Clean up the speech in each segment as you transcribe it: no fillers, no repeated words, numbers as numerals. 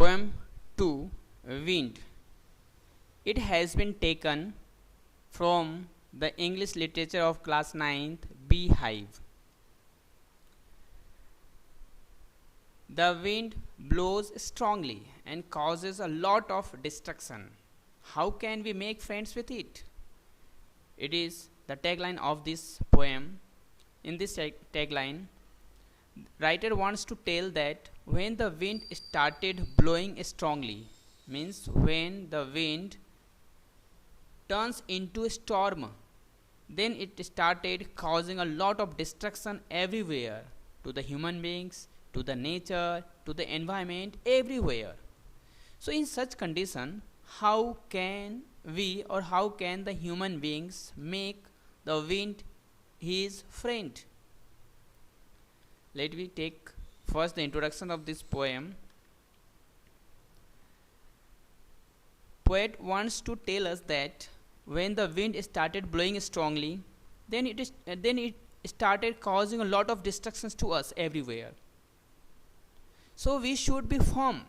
Poem 2, Wind. It has been taken from the English literature of class 9th, Beehive. The wind blows strongly and causes a lot of destruction. How can we make friends with it? It is the tagline of this poem. In this tagline, writer wants to tell that when the wind started blowing strongly, means when the wind turns into a storm, then it started causing a lot of destruction everywhere, to the human beings, to the nature, to the environment, everywhere. So in such condition, how can we or how can the human beings make the wind his friend? Let me take first the introduction of this poem. Poet wants to tell us that when the wind started blowing strongly, then it started causing a lot of destructions to us everywhere. So we should be firm,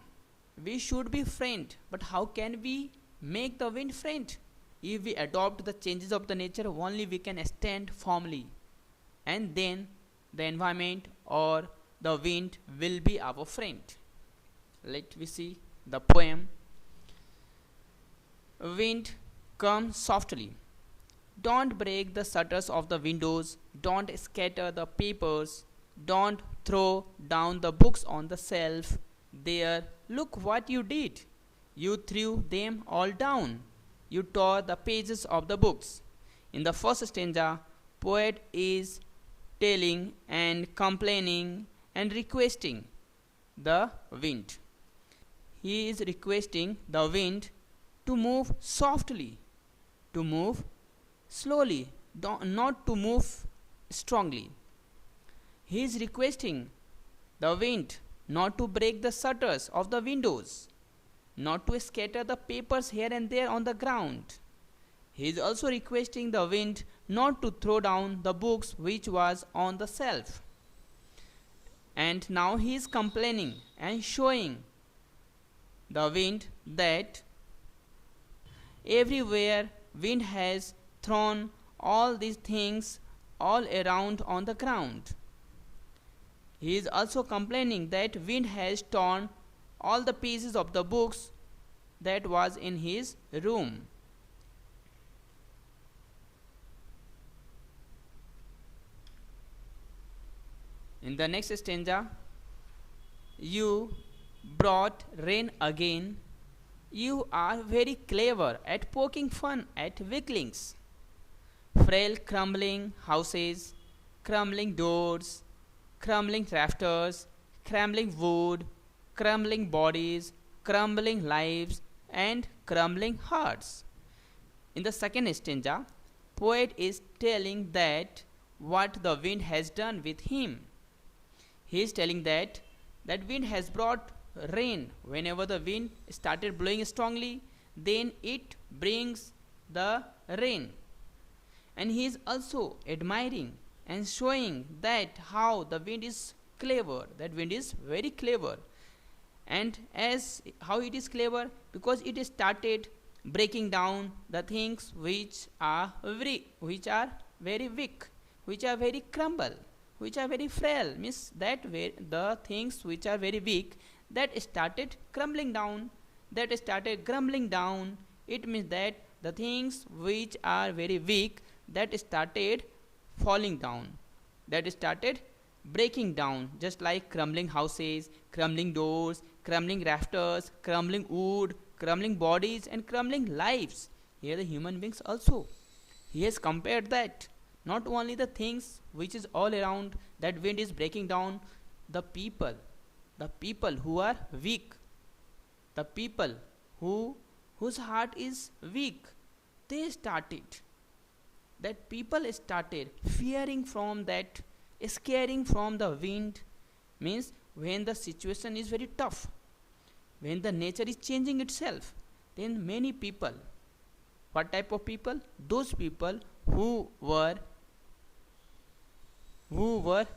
we should be friend. But how can we make the wind friend? If we adopt the changes of the nature, only we can stand firmly, and then the environment or the wind will be our friend. Let me see the poem. Wind, come softly. Don't break the shutters of the windows. Don't scatter the papers. Don't throw down the books on the shelf. There, look what you did. You threw them all down. You tore the pages of the books. In the first stanza, poet is telling and complaining and requesting the wind. He is requesting the wind to move softly, to move slowly, not to move strongly. He is requesting the wind not to break the shutters of the windows, not to scatter the papers here and there on the ground. He is also requesting the wind not to throw down the books which was on the shelf. And now he is complaining and showing the wind that everywhere wind has thrown all these things all around on the ground. He is also complaining that wind has torn all the pieces of the books that was in his room. In the next stanza, you brought rain again. You are very clever at poking fun at weaklings. Frail crumbling houses, crumbling doors, crumbling rafters, crumbling wood, crumbling bodies, crumbling lives, and crumbling hearts. In the second stanza, poet is telling that what the wind has done with him. He is telling that wind has brought rain. Whenever the wind started blowing strongly, then it brings the rain. And he is also admiring and showing that how the wind is clever, that wind is very clever. And as how it is clever, because it started breaking down the things which are very weak, which are very crumble, which are very frail, means that the things which are very weak, that started crumbling down, that started crumbling down. It means that the things which are very weak, that started falling down, that started breaking down, just like crumbling houses, crumbling doors, crumbling rafters, crumbling wood, crumbling bodies, and crumbling lives. Here the human beings also. He has compared that not only the things which is all around that wind is breaking down, the people who are weak, the people whose heart is weak, they started, that people started fearing from that, scaring from the wind. Means when the situation is very tough, when the nature is changing itself, then many people, what type of people? Those people who were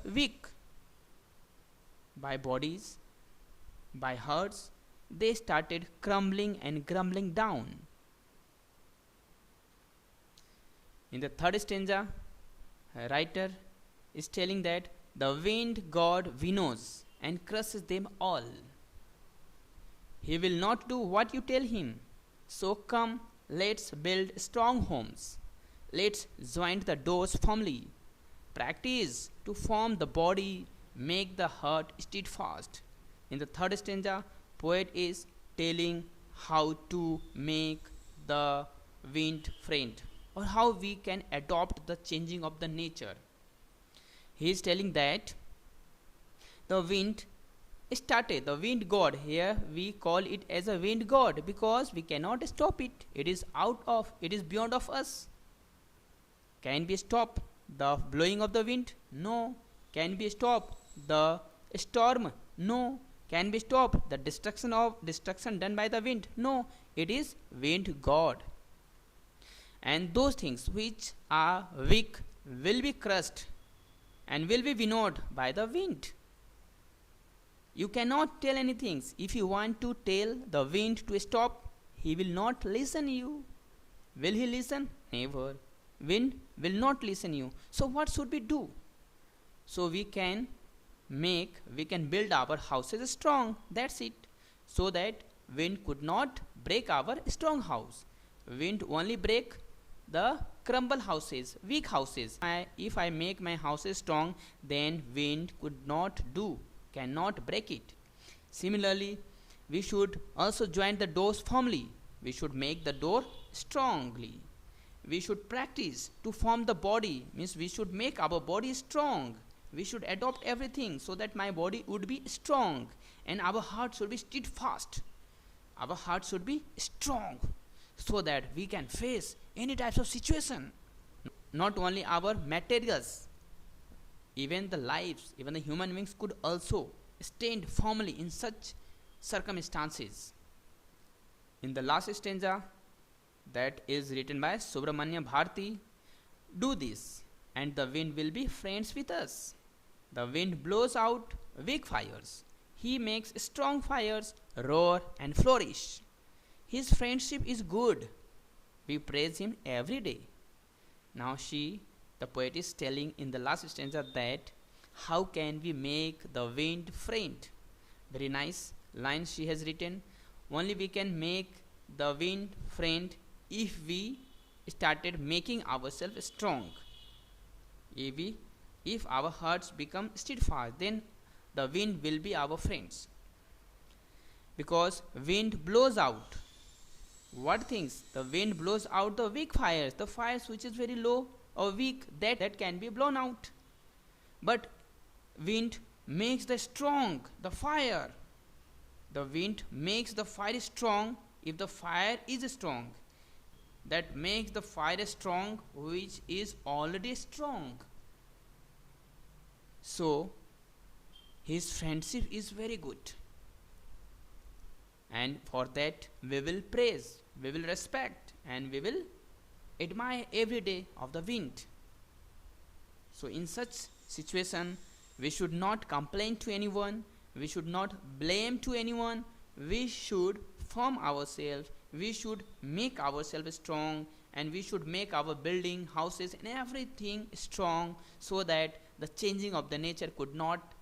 weak by bodies, by hearts, they started crumbling and grumbling down. In the third stanza, a writer is telling that the wind god winnows and crushes them all. He will not do what you tell him. So come, let's build strong homes. Let's join the doors firmly. Practice to form the body, make the heart steadfast. In the third stanza, poet is telling how to make the wind friend, or how we can adopt the changing of the nature. He is telling that the wind started, the wind god, here we call it as a wind god because we cannot stop it. It is beyond of us. Can we stop the blowing of the wind? No. Can we stop the storm? No. Can we stop the destruction done by the wind? No. It is wind god. And those things which are weak will be crushed and will be winnowed by the wind. You cannot tell anything. If you want to tell the wind to stop, he will not listen you. Will he listen? Never. Wind will not listen you. So what should we do? So we can build our houses strong. That's it. So that wind could not break our strong house. Wind only break the crumble houses, weak houses. If I make my houses strong, then wind cannot break it. Similarly, we should also join the doors firmly. We should make the door strongly. We should practice to form the body, means we should make our body strong. We should adopt everything so that my body would be strong and our heart should be steadfast. Our heart should be strong so that we can face any types of situation. Not only our materials, even the lives, even the human beings could also stand firmly in such circumstances. In the last stanza, that is written by Subramanya Bharati, do this and the wind will be friends with us. The wind blows out weak fires. He makes strong fires roar and flourish. His friendship is good. We praise him every day. Now the poet is telling in the last stanza that how can we make the wind friend. Very nice lines she has written. Only we can make the wind friend if we started making ourselves strong. If our hearts become steadfast, then the wind will be our friends. Because wind blows out what things? The wind blows out the weak fires, the fires which is very low or weak, that can be blown out. But wind makes the fire. The wind makes the fire strong if the fire is strong. That makes the fire strong which is already strong. So his friendship is very good. And for that we will praise, we will respect, and we will admire every day of the wind. So in such situation, we should not complain to anyone, we should not blame to anyone, we should form ourselves, we should make ourselves strong, and we should make our building, houses and everything strong so that the changing of the nature could not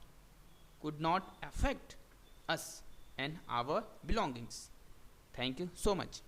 affect us and our belongings. Thank you so much.